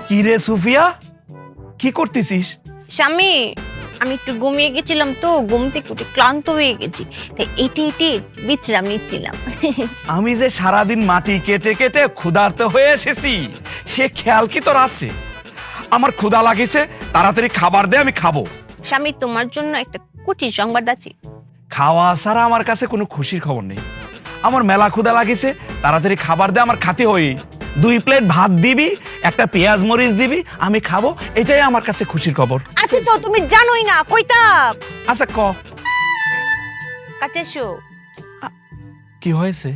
কি রে সুফিয়া, কি করতেছিস? স্বামী, আমি একটু ঘুমিয়ে গেছিলাম তো, ঘুম থেকে উঠে ক্লান্ত হয়ে গেছি, তাই এটি বিশ্রাম নিচ্ছিলাম। আমি যে সারাদিন মাটি কেটে কেটে ক্ষুধার্ত হয়ে এসেছি, সে খেয়াল কি তোর আছে? আমার ক্ষুধা লাগিছে, তাড়াতাড়ি খাবার দে, আমি খাবো। স্বামী, তোমার জন্য একটা খুশির সংবাদ আছে। খাওয়া ছাড়া আমার কাছে কোনো খুশির খবর নেই। আমার মেলা ক্ষুধা লাগিছে, তাড়াতাড়ি খাবার দে, আমার খাতে হই। 2 প্লেট ভাত দিবি, একটা পেঁয়াজ মরিচ দিবি, আমি খাবো, এটাই আমার কাছে খুশির খবর। আচ্ছা তো তুমি জানোই না কইতা। আচ্ছা ক, কাছে এসো। কি হয়েছে?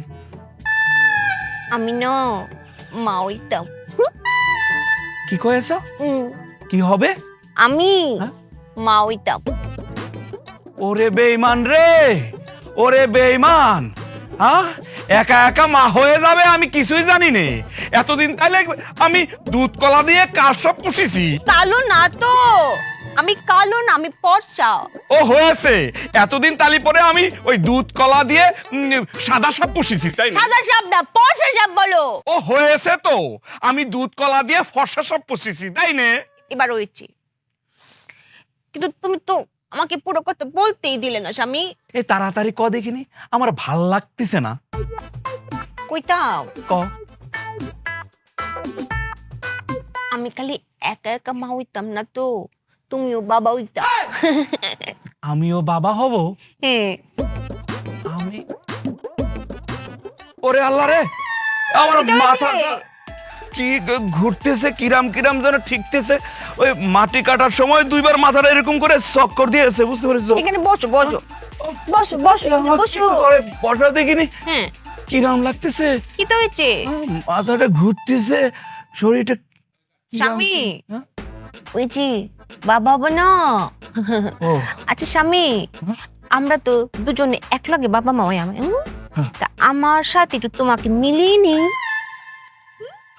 আমি না মা হইতাম। কি কয়েছ? কি হবে? আমি হ্যাঁ? মা হইতাম। ওরে বেঈমান রে, ওরে বেঈমান, হ্যাঁ একা একা মা হয়ে যাবে আমি কিছুই জানি নে। এতদিন তাইলে আমি দুধ কলা দিয়ে কাল সব পুষিছি। কালো না তো, আমি কালো না, আমি ফর্সা। ও হয়েছে, এতদিন তালি পরে আমি ওই দুধ কলা দিয়ে সাদা সাপ পুষিছি, তাই না? সাদা সাপ না, ফর্সা সাপ বলো। ও হয়েছে তো, আমি দুধ কলা দিয়ে ফর্সা সাপ পুষিছি, তাই না? এবার হয়েছে, কিন্তু তুমি তো আমাকে পুরো কথা বলতেই দিলে না স্বামী। এই তাড়াতাড়ি ক দেখিনি, আমার ভাল লাগতেছে না। কইতাম ক। আমি খালি একা একা মা হইতাম না তো, তুমিও বাবা হইতা। আমিও বাবা হব? হ্যাঁ। আমি, ওরে আল্লাহ রে, আমার মাথা কি ঘুরতেছে, কিরাম কিরাম যেন ঠিকতেছে। ওই মাটি কাটার সময় 2 বার মাথাটা এরকম করে চক্কর দিয়েছে, বুঝতে পেরেছো? এখানে বসো বসো বসো বসো বসো। বসা দেখিনি, হ্যাঁ, কিরাম লাগতেছে, কি তো হয়েছে মাথাটা ঘুরতেছে, শরীরটা কিরাম। স্বামী? হ্যাঁ? ওই যে বাবা হবো না। ও আচ্ছা স্বামী, হ্যাঁ? আমরা তো দুজনে এক লগে বাবা মা হই আমি, হ্যাঁ। তা আমার সাথে একটু তোমাকে মিলিয়ে নি।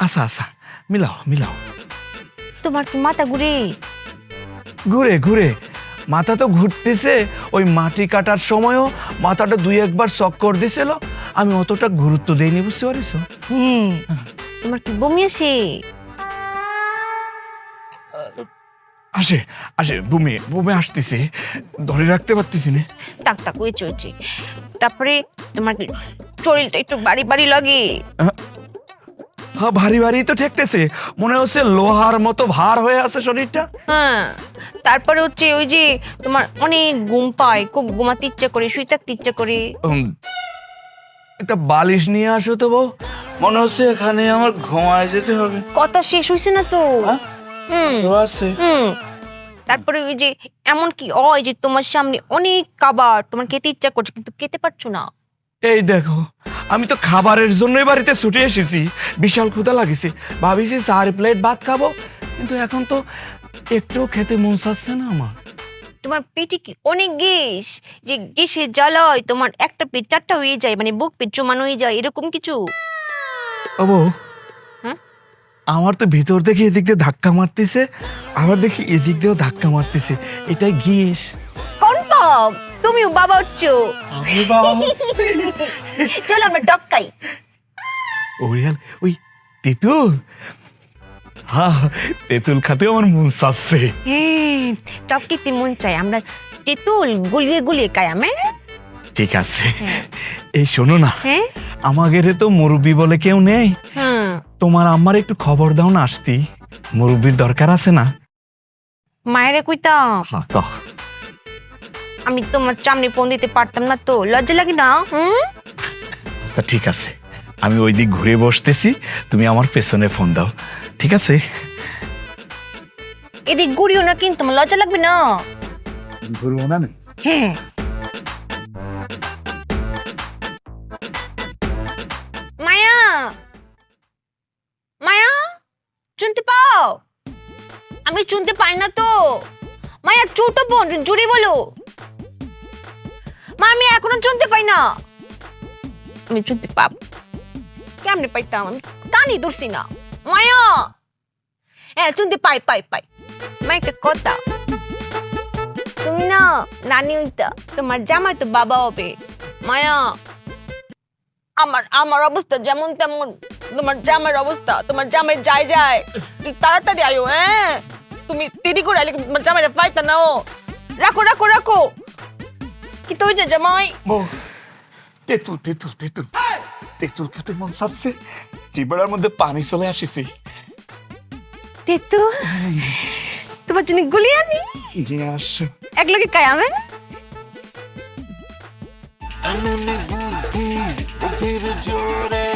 আচ্ছা আচ্ছা, মিলাও মিলাও। তোমার কি মাথা ঘুরে? ঘুরে ঘুরে মাথা তো ঘুরতেছে। ওই মাটি কাটার সময়ও মাথাটা 2-1 বার চক্কর দিছিল, আমি অতটা গুরুত্ব দেইনি, বুঝতে পারিস? তোমার কি বমি আসে? আসে আসে, বমি বমি আসতেছে, ধরে রাখতে পারতেছি না। টাক টাক হয়েছে হয়েছে। তারপরে তোমার কি শরীরটা একটু বাড়ি বাড়ি লাগে? হ্যাঁ, ভারী ভারী তো ঠেকতেছে, মনে হচ্ছে লোহার মতো ভার হয়ে আছে শরীরটা। হ্যাঁ। তারপরে হচ্ছে ওই যে তোমার অনেক ঘুম পায়, খুব ঘুমাতে ইচ্ছা করে, শুয়ে থাকতে ইচ্ছা করে। একটা বালিশ নিয়ে আসো তো বউ, মনে হচ্ছে এখানে আমার ঘুমায় যেতে হবে। কথা শেষ হয়েছে না তো? হ্যাঁ? হুম আছে। হুম। তারপরে ওই যে এমন কি হয় যে তোমার সামনে অনেক খাবার, তোমার খেতে ইচ্ছা করছে কিন্তু খেতে পারছো না। এই দেখো, আমি তো খাবারের জন্যই বাড়িতে ছুটে এসেছি, বিশাল ক্ষুধা লাগিছে, ভাবিছি 4 প্লেট ভাত খাবো, কিন্তু এখন তো একটু খেতে মন চাচ্ছে না আমার। তোমার পেটে কি অনেক গ্যাস, যে গ্যাসের জ্বালায় তোমার একটা পেট 4টা হয়ে যায়, মানে বুক পেট জমান হয়ে যায়, এরকম কিছু? ও বউ, হ্যাঁ? আমার তো ভিতর থেকে এদিক দিয়ে ধাক্কা মারতেছে, আবার দেখি এদিক দিয়েও ধাক্কা মারতেছে, এটাই গ্যাস। কনফার্ম তুমিও বাবা হচ্ছো। আমি বাবা হচ্ছি। চলো আমরা ডক্কাই। ওরিয়াল, ওই তেঁতুল, হ্যাঁ তেঁতুল খেতে আমার মন চাচ্ছে। হ্যাঁ, টপকিতে মন চাই, আমরা তেঁতুল গুলিয়ে গুলিয়ে খাই আমি। ঠিক আছে, হ্যাঁ। এই শোনো না, হ্যাঁ আমাদের তো মুরব্বি বলে কেউ নেই, হ্যাঁ। তোমার আম্মার একটু খবর দাও না, আসতি মুরব্বির দরকার আছে না? মায়েরে কইতাম আমি তোমার সামনে ফোন দিতে পারতাম না তো, লজ্জা লাগে না? আচ্ছা ঠিক আছে, আমি ওই দিক ঘুরে বসতেছি, তুমি আমার পেছনে ফোন দাও, ঠিক আছে? এদিক ঘুরিও না কিন্তু, আমার লজ্জা লাগবে না? ঘুরবো না। হ্যাঁ। মায়া, মায়া, শুনতে পাও? আমি শুনতে পাই না তো। মায়া ছোট বোন, জুড়ে বলো। মা আমি এখনো শুনতে পাই না। আমি শুনতে পাব কেমনে পাইতাম, আমি কানই ধরছি না। মায়া, হ্যাঁ শুনতে পাই পাই পাই। মা একটা কথা, তুমি না নানি হইতা, তোমার জামাই তো বাবা হবে। মায়া, আমার আমার অবস্থা যেমন তেমন তোমার জামাইয়ের অবস্থা, তোমার জামাই যায় যায়, তুমি তাড়াতাড়ি আয়ো। হ্যাঁ, তুমি দেরি করে আইলে কিন্তু তোমার জামাইরা পাইতা না। ও রাখো রাখো রাখো। কি তো হয়েছে জামাই? বউ, তেঁতুল তেঁতুল তেঁতুল তেঁতুল খেতে মন চাচ্ছে, জিবাড়ার মধ্যে পানি চলে আসিছে। তেতু তোমার জন্য গুলি আনি, নিয়ে আসো। এক লগে কায়ামে। বুদ্ধির জোরে